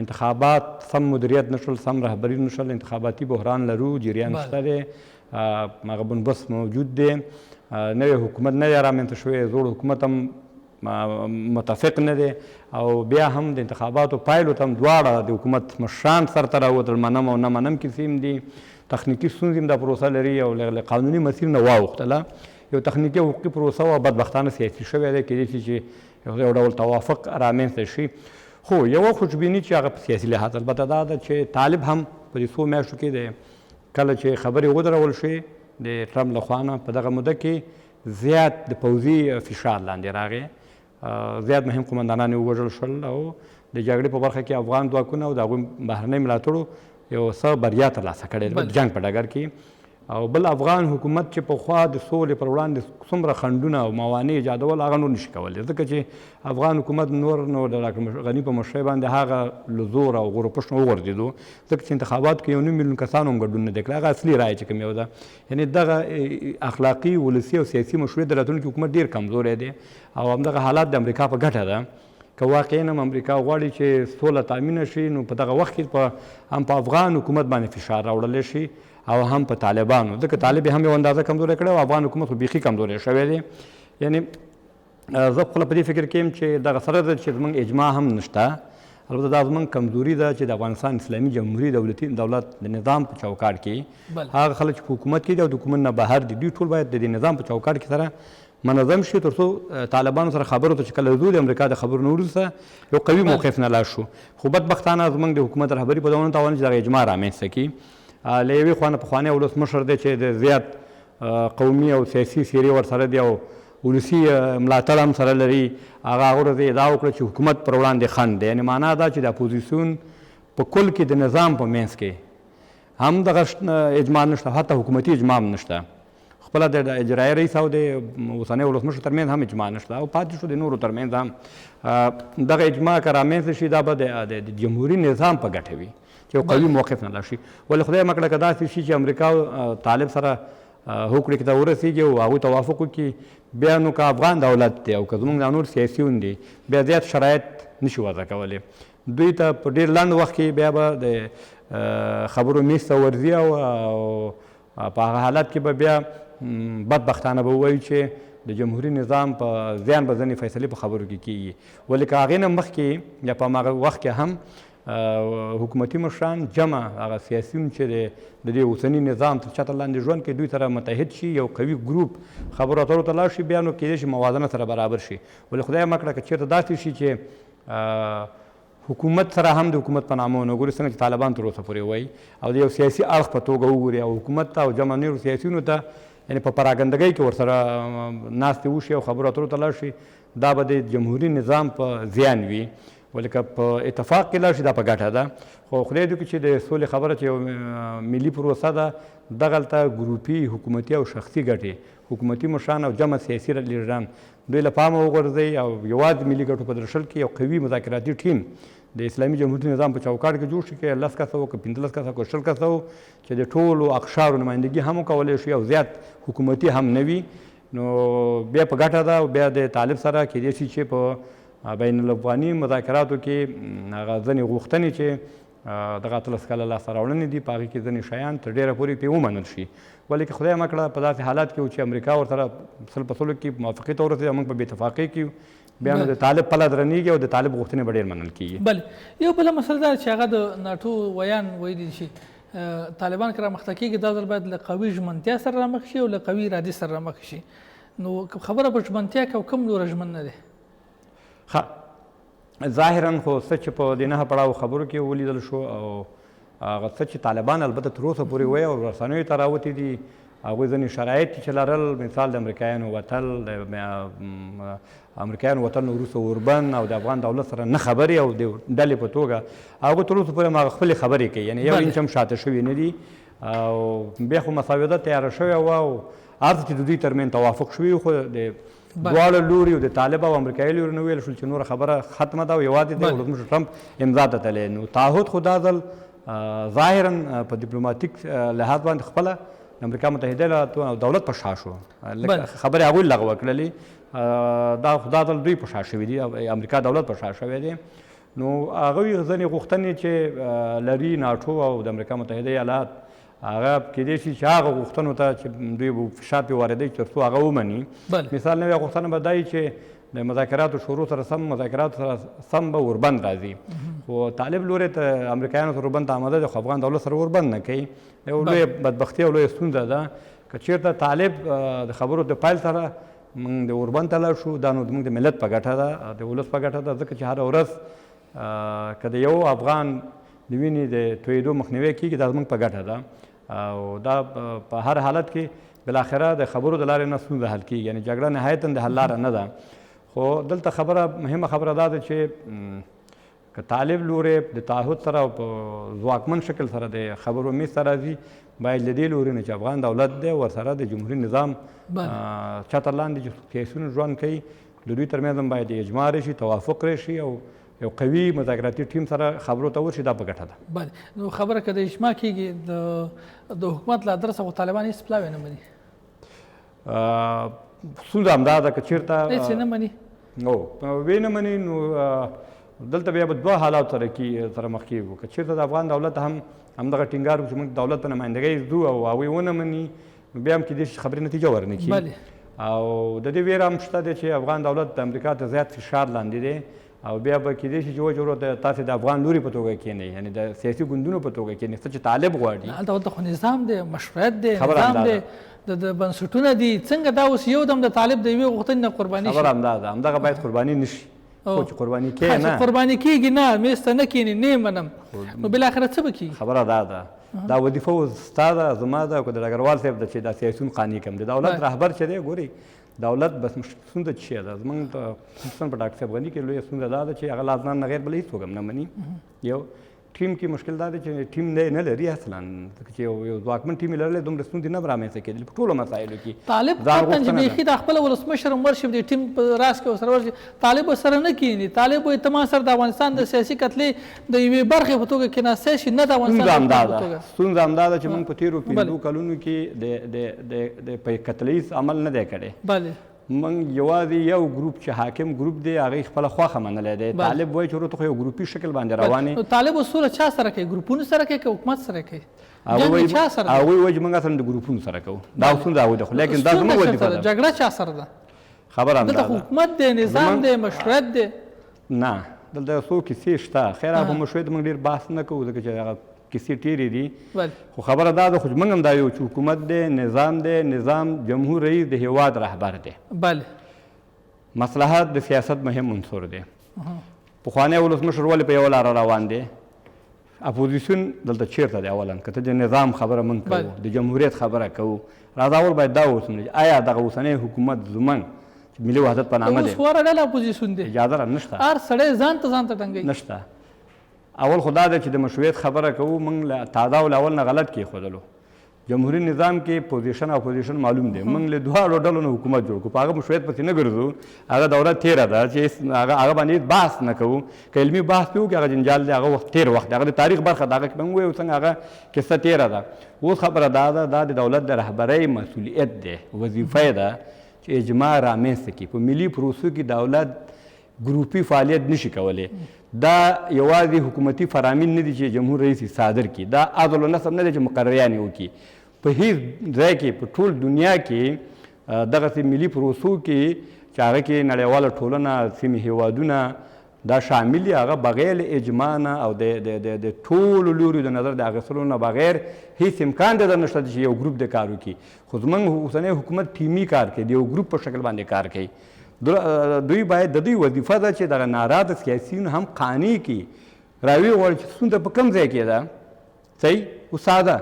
انتخابات سم مدیریت نشول سم رهبري نشول انتخاباتي بحران لرو جریان شته دی هغه بنبست موجود دی نوی حکومت نه دی رامنځته شوی زوړ حکومت هم متفق نه دی او بیا هم د انتخاباتو پایلو ته هم دواړه د حکومت مشران سرته راوتل منم او نه منم کیسې هم دي تخنیکي ستونزې هم دا پروسه لري او له قانوني مسیر نه واوښتله یو تخنیکي حقوقي پروسه وه بدبختانه سیاسي شوی دی کیدای شي چې یو ډول توافق رامنځته شي خو یوه خوشبیني چې هغه په سیاسي لحاظ البته دا ده چې طالب هم په دې څو میاشتو کې دی کله چې خبرې ودرول شوې د ټرمپ له خوا نه په دغه موده کې زیات د پوځي فشار لاندې راغی زیات مهم قمندانان یې ووژل شول او د جګړې په برخه کې افغان ځواکونه او د هغوی بهرنۍ ملاتړو یو څه بریا ترلاسه کړې ده جنګ په ډګر کې او بل افغان حکومت چې پخوا د سولې پر وړاندې څومره خنډونه او موانع ایجادول هغه نور نشي کولی ځکه چې افغان حکومت نور نو د ډاکټر غني په مشرۍ باندې هغه له زور او غورپشت نه وغورځېدو ځکه چې انتخاباتو کې 1 میلیون کسانو هم ګډون نه دی کړی هغه اصلي رایه چې کوم یو ده یعنې دغه اخلاقي ولسي او سیاسي مشروعیت د راتلونکي حکومت ډېر کمزوری دی او همدغه حالات د امریکا په ګټه ده که واقعا هم امریکا غواړي چې سوله تامینه شي نو په دغه وخت کې هم په افغان حکومت باندې فشار راوړلی شي او هم په طالبانو ځکه طالب هم یو اندازه کمزوری کړی او افغان حکومت خو بیخي کمزوری شوی دی یعنې زه خپله په دې فکر کې یم چې دغه سره ده چې زموږ اجماع هم نشته البته دا زموږ کمزوري ده چې د افغانستان اسلامي جمهوري دولت د نظام په چوکاټ کې هغه خلک چې په حکومت کې دي او د حکومت نه بهر دي دوی ټول باید د دې نظام په چوکاټ کې سره منظم شي تر څو طالبانو سره خبرو ته چې کله ځو د امریکا د خبرو نه وروسته یو قوي موقف نه لاړ شو خو بدبختانه زموږ د حکومت رهبري په دغه نه تواني چې دغه اجماع رامنځته کړي له یوې خوا نه پخوانی ولسمشر دی چې د زیات قومي او سیاسي څیرې ورسره دي او ولسي ملاتړ هم سره لري هغه ورته ادعا وکړه چې حکومت پر وړاندې خنډ دی یعنې معنا دا چې د اپوزیسیون په کل کې د نظام په منځ کې هم دغه اجماع نشته حتی حکومتي اجماع هم نشته خپله د اجرایي رئیس او د اوسني ولسمشر ترمنځ هم اجماع نشته او پاتې شو د نورو ترمنځ هم دغه اجماع که رامنځته شي دا به د جمهوري نظام په ګټه وي چې یو قوي موقف نه لاشي ولې خدای مکړه که داسې شي چې امریکا طالب سره هوکړې کې ته ورسېږي او هغوی توافق وکړي بیا نو که افغان دولت دی او که زموږ دا نور سیاسیون دي بیا زیات شرایط نشي وضع کولی دوی ته په ډېر لنډ وخت کې بیا به د خبرو میز ته ورځي او په هغه حالت کې به بیا بدبختانه به ووایو چې د جمهوري نظام په زیان به ځینې فیصلې په خبرو کې کیږي ولې که هغې نه مخکې یا په هماغه وخت کې هم حکومتي مشران جمع هغه سیاسیون چې د دې اوسني نظام تر چتر لاندې ژوند کوي دوی سره متحد شي یو قوي ګروپ خبرو اترو ته لاړ شي بیا نو کیدای شي موازنه سره برابر شي ولې خدای مکړه که چېرته داسې شي چې حکومت سره هم د حکومت په نامه ونه ګوري څنګه چې طالبان تر اوسه پورې وایي او د یو سیاسي اړخ په توګه وګوري او حکومت ته او جمع نورو سیاسیونو ته یعنې په پراګندګۍ کې ورسره ناستې وشي او خبرو اترو ته لاړ شي دا به د جمهوري نظام په زیان وي ولې که په اتفاق کې لاړ شي دا په ګټه ده خو خدای دې وکړي چې د سولې خبره چې یو ملي پروسه ده دغلته ګروپي حکومتي او شخصي ګټې حکومتي مشران او جمع سیاسي لیډران دوی له پامه وغورځوي او یوازې ملي ګټو په درشل کې یو قوي مذاکراتي ټیم د اسلامي جمهوري نظام په چوکاټ کې جوړ شي که 10 کسه وو که 15 کسه که 20 کسه وو چې د ټولو اقشارو نمایندګي هم وکولی شي او زیات حکومتي هم نه وي نو بیا په ګټه ده او بیا د طالب سره کیدای شي چې په بین الافغاني مذاکراتو کې هغه ځینې غوښتنې چې دغه 13 کاله لاسته راوړنې دي په هغې کې ځینې شیان تر ډېره پورې پرې ومنل شي ولې که خدای مه کړه په داسې حالات کې چې امریکا ورسره 100% کې موافقې ته ورسېده موږ په بې اتفاقۍ کې بیا نو د طالب پله درنېږي او د طالب غوښتنې به ډېر منل کېږي بلې یو بله مسله دا چې هغه د ناټو ویان ویلي چې طالبان که رامخته کېږي دا ځل باید له قوي ژمنتیا سره رامخ شي او له قوي ارادې سره رامخ شي نو خبره په ژمنتیا کې او کوم نوره ژمن نه دی ظاهرا خو څه چې په د 9 پړاو خبرو کې ولیدل شو او هغه څه چې طالبان البته تر اوسه پورې وایي او رسنیو ته راوتي دي هغوی ځینې شرایط چې لرل مثال د امریکایانو وتل د امریکایانو وتل نه وروسته اوربن او د افغان دولت سره نه خبرې او د ډلې په توګه هغوی تر اوسه پورې هماغه خپلې خبرې کوي یعنې یو انچ هم شاته شوي نه دي او بیا خو مساوده تیاره شوې وه او هر څه چې د دوی ترمنځ توافق شوي خو د دواړه لوري د طالب او امریکایي لوري نه ویل شول چې نوره خبره ختمه ده او یوازې د ولسمشر ټرمپ امضا ته تللی نو تعهد خو دا ځل ظاهرا په ډیپلوماتیک لحاظ باندې خپله د امریکا متحده ایالاتو او دولت په شا شو خبرې هغوی لغوه کړلې دا ځل دوی په شا شوي دي امریکا دولت په شا شوی دی نو هغوی ځینې غوښتنې چې لري ناټو او د امریکا متحده ایالات هغه کیدای شي چې هغه غوښتنو ته چې دوی به فشار پرې واردوي تر څو هغه ومني مثال نوې غوښتنه به دا وي چې د مذاکراتو شروع سره سم مذاکراتو سره سم به اوربند راځي خو طالب لوري ته امریکایانو سره اوربند ته آماده دي خو افغان دولت سره اوربند نه کوي یو لویه بدبختي او لویه ستونزه ده که چېرته طالب د خبرو د پایل سره موږ د اوربند ته لاړ شو دا نو زموږ د ملت په ګټه ده د ولس په ګټه ده ځکه چې هره ورځ که د یو افغان د وینې د تویېدو مخنیوی کېږي دا زموږ په ګټه ده او دا په هر حالت کې بالاخره د خبرو د لارې نه ستونزه حل کېږي یعنې جګړه نهایتا د حل لاره نه ده خو دلته خبره مهمه خبره دا ده چې که طالب لوري د تعهد سره او په ځواکمن شکل سره د خبرو میز ته راځي باید له دې لوري نه چې افغان دولت دی ورسره د جمهوري نظام چتر لاندې چې سیاسیونو ژوند کوي د دوی ترمنځ هم باید اجماع راشي توافق راشي او یو قوي مذاکراتي ټیم سره خبرو ته ورشي دا په ګټه ده بله نو خبره که د اجماع کېږي د حکومت له ادرسه خو طالبان هېڅ پلاوی نه مني ستونزه همدا ده که چېرته هېڅ نه مني وی نه مني نو دلته بیا به دوه حالات سره مخ کېږو که چېرته د افغان دولت هم همدغه ټینګار وکړو چې موږ دولت په نمایندګۍ ځو او هغوی ونه مني نو بیا هم کېدای شي خبرې نتیجه ورنه کړي او د دې ویره هم شته دی چې افغان دولت د امریکا ته زیات فشار لاندې دی او بیا به کېدای شي چې وجه تاسې د افغان لوري په توګه کښېنئ یعنې د سیاسي ګوندونو په توګه کښېنئ څه چې طالب غواړي هلته خو نظام دی مشروعیت دی نظام دی د بنسټونه دي څنګه دا اوس یو دم د طالب د یوې غوښتنې نه قرباني شي خبره همدا ده همدغه باید قرباني نه شي خو چې قرباني کېږي نه قرباني کېږي نه میز ته نه کښېني نه یې منم نو بالاخره څه به کېږي خبره دا ده دا وظیفه اوس ستا ده زما ده که د ډګروال صاحب ده چې دا سیاسیون قانع کړم د دولت رهبر چې دی ګوري دولت بس ستونزه څه ده زموږ په هندوستان په ډاکټر صاحب غني کې لویه ستونزه دا ده چې هغه له افغان نه غیر بل هېڅوک هم نه مني یو ټیم کې مشکل دا دی چې ټیم نه لري اصلا ځکه چې یو ځواکمن ټیم یې لرلی دومره ستونزې نه به رامنځته کېدلې په ټولو مسایلو کې طالب قطعا چې بیخي د خپله ولسمشر هم ورشي د ټیم په راس کې ورسره ورشي طالب ورسره نه کښېني طالب وایي ته ما سره د افغانستان د سیاسي کتلې د یوې برخې په توګه کېناستی شي نه د افغانستان په توګه ستونزه همدا ده چې موږ په تېرو 5 کلونو کې د په کتلیز عمل نه دی کړی بله موږ یوازې یو ګروپ چې حاکم ګروپ دی هغې خپله خوښه منلی دی طالب وایي چې وروته خو یو ګروپي شکل باندې روان یې طالب اوس سوله چا سره کوي ګروپونو سره کوي که حکومت سره کوي هغوی وایي چې موږ اصلا د ګروپونو سره کوو دا ستونزه هغوی ده خو لیکن دا زموږ وظیفه ده جګړه چا سره ده خبره همدا ده دلته حکومت دی نظام دی مشروعیت دی نه دلته یو څو کیسې شته خیر هغه په مشروعیت موږ ډېر بحث نه کوو ځکه چې هغه کیسې ډېرې دي خو خبره دا ده خو موږ هم دا یو چې حکومت دی نظام جمهور رئیس د هېواد رهبر دی بله مصلحت د سیاست مهم عنصر دی پخوانی ولسمشر ولې په یوه لاره روان دی اپوزیشن دلته چیرته دی اولا که ته د نظام خبره من کوو د جمهوریت خبره کوو راځه اول باید دا وسمنه آیا دغه اوسنی حکومت زمن ملي وحدت په نامه دی اوس وره ډله اپوزیشن دی اجازه نشته هر سړی ځان ته ټنګوي نشته اول خدا ده چې د مشروعیت خبره کوو موږ له تازه اول نه غلط کېښودلو جمهوري نظام کې پوزیشن او اپوزیشن معلوم دی موږ له دواړو ډلو نه حکومت جوړ کړو په هغه مشروعیت پسې نه ګرځو هغه دوره تېره ده چې هغه باندې بحث نه کوو که علمي بحث پې وکړو هغه جنجال دی هغه وخت تېر وخت دی هغه د تاریخ برخه ده هغه کې به موږ ووایو څنګه هغه کیسه تېره ده اوس خبره دا ده دا د دولت د رهبرۍ مسؤلیت دی وظیفه یې ده چې اجماع رامنځته کړي په ملي پروسو کې دولت ګروپي فعالیت نشي کولی دا یوازې حکومتي فرامین نه دي چې جمهور رئیس صادر کړي دا عدل و نصب نه دی چې مقرریان یې وکړي په هیڅ ځای کې په ټول دنیا کې دغسې ملي پروسو کې چې هغه کې نړیواله ټولنه سیمې هیوادونه دا شامل دي هغه بغیر اجماع نه او د ټولو لوریو د نظر د اخیستلو نه بغیر هیڅ امکان دی نشته چې یو ګروپ د کار وکړي خو زموږ اوسنی حکومت ټیمي کار کوي د یو ګروپ په شکل باندې کار کوي دوی باید د دوی وظیفه ده چې دغه ناراضه سیاسیون هم قانع کړي راویې غواړي چې ستونزه په کوم ځای کې ده صحیح او ساده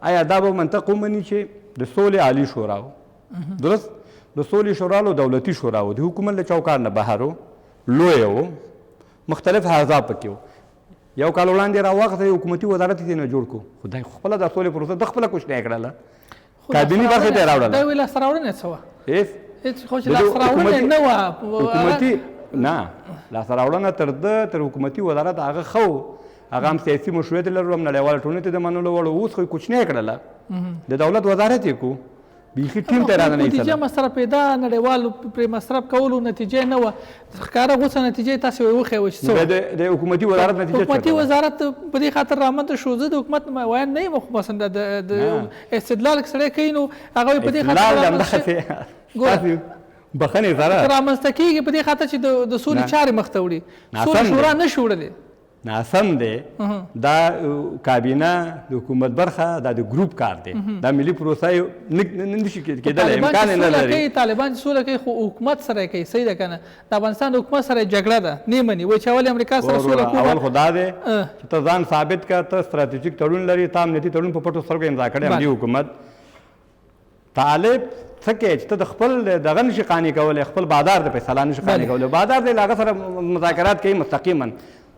آیا دا به منطق ومني چې د سولې عالي شورا و درست د سولې شورا له دولتي شورا و د حکومت له چوکاټ نه بهر و لویه و مختلف احزاب پکې و یو کال وړاندې راواخېسته حکومتي وزارت یې نه جوړ کړو خو دی خپله د سولې پروسه د خپله کوشنی کړله کابیني برخې ته یې راوړله دا وایي لاسته راوړنه څه وه هېڅ خو چې د لاسته راوړنه نه وه حکومتي نه لاسته راوړنه تر حکومتي وزارت هغه ښه و هغه هم سیاسي مشروعیت لرلو هم نړیواله ټولنې ته د منلو وړ اوس خو یې کوچنی کړله د دولت وزارت یې کو بیخي ټیم ته رانه نه نتیجه مصرف پیدا نړیوالو پرې مصرف کولو نتیجه نه وه ښکاره غوڅه نتیجه یې تاسې وښیوه چې څه د حکومتي وزارت نتیجه حکومتي وزارت په دې خاطر رامنځته شو زه د حکومت ویان نه یم خو مثلا د استدلال سړی کوي نو هغه په دې خاطر بخنې سره رامنځته کېږي په دې خاطر چې د سولې چارې مخ ته وړي سولې شورا نه شو وړلی ناسم دی دا کابینه د حکومت برخه دا د ګروپ کار دی دا ملي پروسه نشي کېدلی امکان یې نه لري طالبان چې سوله کوي خو حکومت سره کوي صحیح ده که نه د افغانستان د حکومت سره جګړه ده نه مني وایي چې اول امریکا سره سوله کوو اول خو دا دی چې ته ځان ثابت کړه ته ستراتیژیک تړون لري تا امنیتي تړون په پټو سترګو امضا کړی همدې حکومت طالب څه کوي چې ته د خپل دغه نشي قانع کولی خپل بادار د فیصله نشي قانع کولی بادار دی له هغه سره مذاکرات کوي مستقیما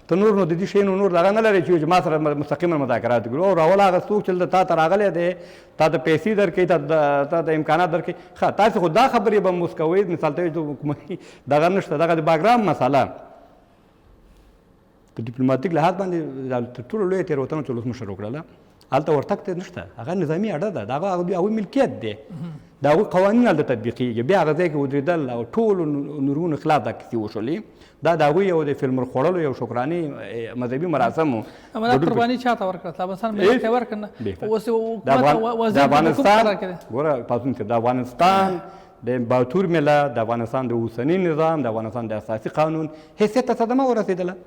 ته نور نو د دې شیانو نور دغه نه لري چې ما سره مستقیما مذاکرات وکړو او راول هغه څوک چې تا ته راغلی دی تا ته پیسې درکوي تا د امکانات درکوي ښه تاسې خو دا خبرې به موس کوئ مثال ته د حکومتي دغه نشته دغه د باګرام مسله په ډیپلوماتیک لحاظ باندې تر ټولو لویه تېروتنه چې ولس مشر وکړله هلته ورتګ ته نشته هغه نظامي اډه ده د هغوی ملکیت دی د هغوی قوانین هلته تطبیقېږي بیا هغه ځای کې ودرېدل او ټولو نورونو خلاف دا کیسې وشولې دا د هغوی یو د فلمر خوړلو یو شکراني مذهبي مراسم و امانت قرباني چاته ورکړه افغانستان ملت ته ورکړه اوس د افغانستان ګوره پاڅون صاحب د افغانستان د باتور ملت د افغانستان د اوسني نظام د افغانستان د اساسي قانون حیثیت ته صدمه ورسېدله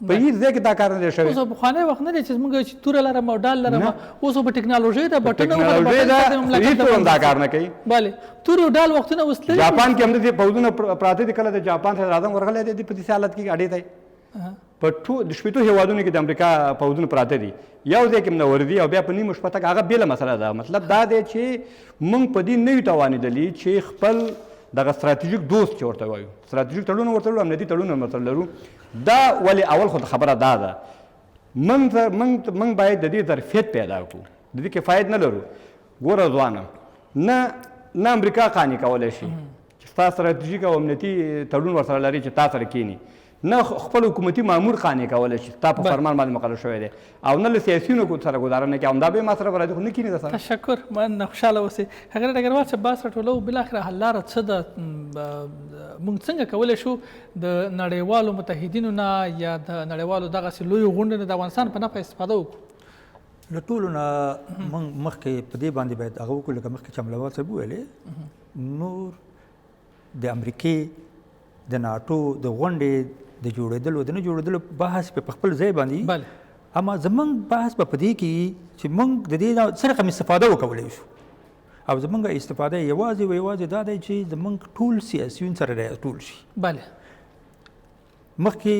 په هیڅ ځای کې دا کار نه دی شوی اوس پخوانی وخت نه دی چې موږ چې توره لرم او ډال لرم اوس په ټکنالوژۍ ده بټنه ټکنالوژۍ ده هېڅ دا کار نه کوي بلې تورې او ډال وختونه اوس لري جاپان کې همداسې پوځونه پراته دي کله د جاپان صدر اعظم ورغلی دی په داسې حالت کې اډې دی په د شپېتو هېوادونو کې د امریکا پوځونه پراته دي یو ځای کې منور دي او بیا په نیمه شپه تک هغه بېله مسله ده مطلب دا دی چې موږ په دې نه یو توانېدلي چې خپل دغه ستراتیژیک دوست چې ورته وایو ستراتیژیک تړون ورته لرو امنیتي تړون ورته لرو دا ولې اول خو خبره دا ده موږ باید د دې ظرفیت پیدا کړو د دې کفایت نه لرو ګوره ځوانه نه امریکا قانع کولی شي چې ستا ستراتیژیک او امنیتي تړون ورسره لري چې تا سره کښېني نه خپل حکومتي مامور قانع کولی شي تا په فرمان باندې مقرر شوی دی او نه له سیاسیونو سره ګزاره نه کوي همدا به ما سره راځي خو نه کښېني درسره تشکر من خوشحاله اوسئ هغه ډګروال صاحب بحث راټولو بالاخره حل لاره څه ده موږ څنګه کولی شو د نړیوالو متحدینو نه یا د نړیوالو دغسې لویو غونډو نه د افغانستان په نفع استفاده وکړو له ټولو نه موږ مخکې په دې باندې باید هغه وکړو لکه مخکې چې حملوال صاحب وویلې نور د امریکې د ناټو د غونډې د جوړېدلو د نه جوړېدلو بحث په خپل ځای باندې اما زموږ بحث په دې کې چې موږ د دې څه رقم استفاده وکولی شو او زموږ استفاده یوازې دا دی چې زموږ ټول سیاسیون سره راټول شي بله مخکې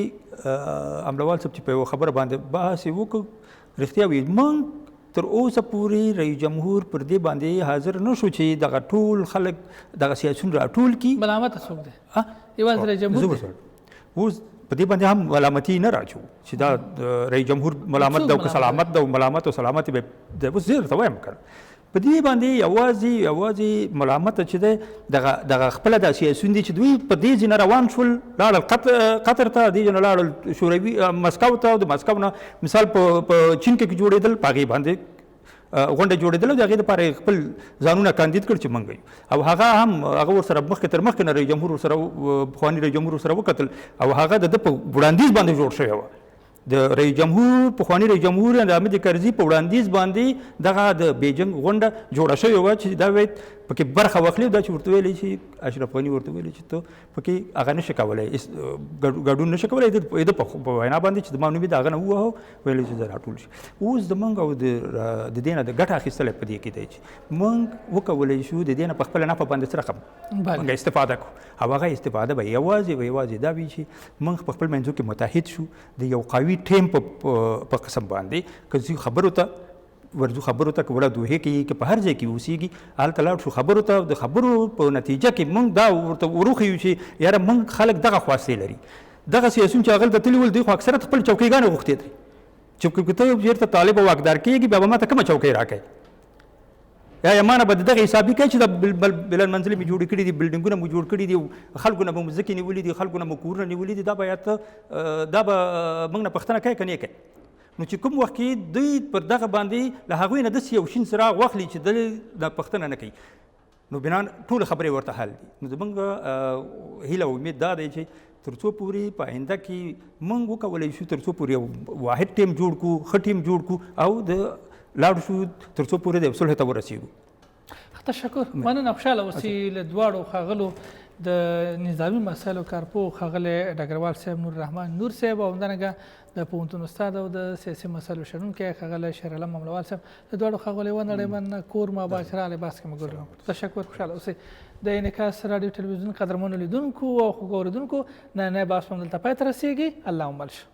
املوال صاحب چې په یوه خبره باندې بحث یې وکړ رښتیا وي موږ تر اوسه پورې رئیس جمهور پر دې باندې حاضر نه شو چې دغه ټول خلک دغه سیاسیون راټول کړي. ملامت څوک دی؟ یوازې رئیس جمهور دی. اوس په دې باندې هم ملامتي نه راچو چې دا رئیس جمهور ملامت ده او که سلامت ده او ملامت او سلامت به د اوس زه درته وایم کنه په دې باندې یوازې ملامت چې دی دغه خپله دا سیاسیون دي چې دوی په دې ځای نه روان شول لاړل قطر ته دې ځای نه لاړل شوروي مسکو ته او د مسکو نه مثال په چین کې جوړېدل په هغې باندې غونډه جوړېدل او د هغې دپاره خپل ځانونه کاندید کړ چې موږ او هغه ورسره مخکې تر مخکې نه رئیس جمهور ورسره پخواني رئیس جمهور ورسره وکتل او هغه د ده په وړاندیز باندې جوړ شوی وه. د رئیس جمهور پخواني رئیس جمهور د حامد کرزي په وړاندیز باندې دغه د بیجینګ غونډه جوړه شوې وه چې دا باید پکې برخه واخلي. دا چې ورته ویلی چې اشرف غني ورته ویلی چې ته پکې هغه نشي کولی ګډون نشي کولی د په وینا باندې چې زما نوم یې د هغه نه ووهه ویلی چې زه راټول شي. اوس زموږ او د دې نه د ګټه اخیستلی په دې کې دی چې موږ وکولی شو د دې نه په خپله نفع باندې څه رقم موږ استفاده کړو او هغه استفاده به یوازې دا وي چې موږ په خپل منځو کې متحد شو د یو قوي ټیم په قسم باندې که زه خبرو ته ورځو خبرو ته که وړه دوحې کې که په هر ځای کې اوسېږي هلته لاړ شو خبرو ته د خبرو په نتیجه کې موږ دا ورته وروښیو چې یاره موږ خلک دغه خواستې لري. دغه سیاسیون چې هغلته تللي ول دوی خو اکثره خپل چوکیګانې غوښتې دي چې که ته چېرته طالب او واکدار کېږي بیا به ما ته کومه چوکۍ راکوي یا مانه به د دغه حسابي کوي چې د بلند منزلې مې جوړې کړي دي بلډینګونه مو جوړ کړي دي خلکو نه به مو ځمکې نیولي دي خلکو نه مو کورونه نیولي دي دا به موږ نه پوښتنه کوي که نه کوي. نو چې کوم وخت کې دوی پر دغه باندې له هغوی نه داسې یو شین څراغ واخلي چې د دا پوښتنه نه کوي نو بنا ټولې خبرې ورته حل دي. نو زموږ هیله او امید دا دی چې تر څو پورې په آینده کې موږ وکولی شو تر څو پورې یو واحد ټیم جوړ کړو ښه ټیم جوړ کړو او د لاړ شو تر څو پورې د صلح ته ورسېږو. تشکر. مننه. خوشحاله اوسئ له دواړو ښاغلو د نظامي مسایلو کارپوه ښاغلی ډګروال صاحب نور الرحمن نور صاحب او همدارنګه د پوهنتون استاد او د سیاسي مسایلو شنونکی ښاغلی شیرعالم مملوال صاحب د دواړو ښاغلو یوه نړیمن کور ماباد چې راغلی بحث کې مو ګډون وکړو. تشکر. خوشحاله اوسئ. د انعکاس راډیو تلویزیون قدرمنو لیدونکو او خوږو اورېدونکو نننی بحث هم دلته پای ته رسېږي. الله مو مل شه.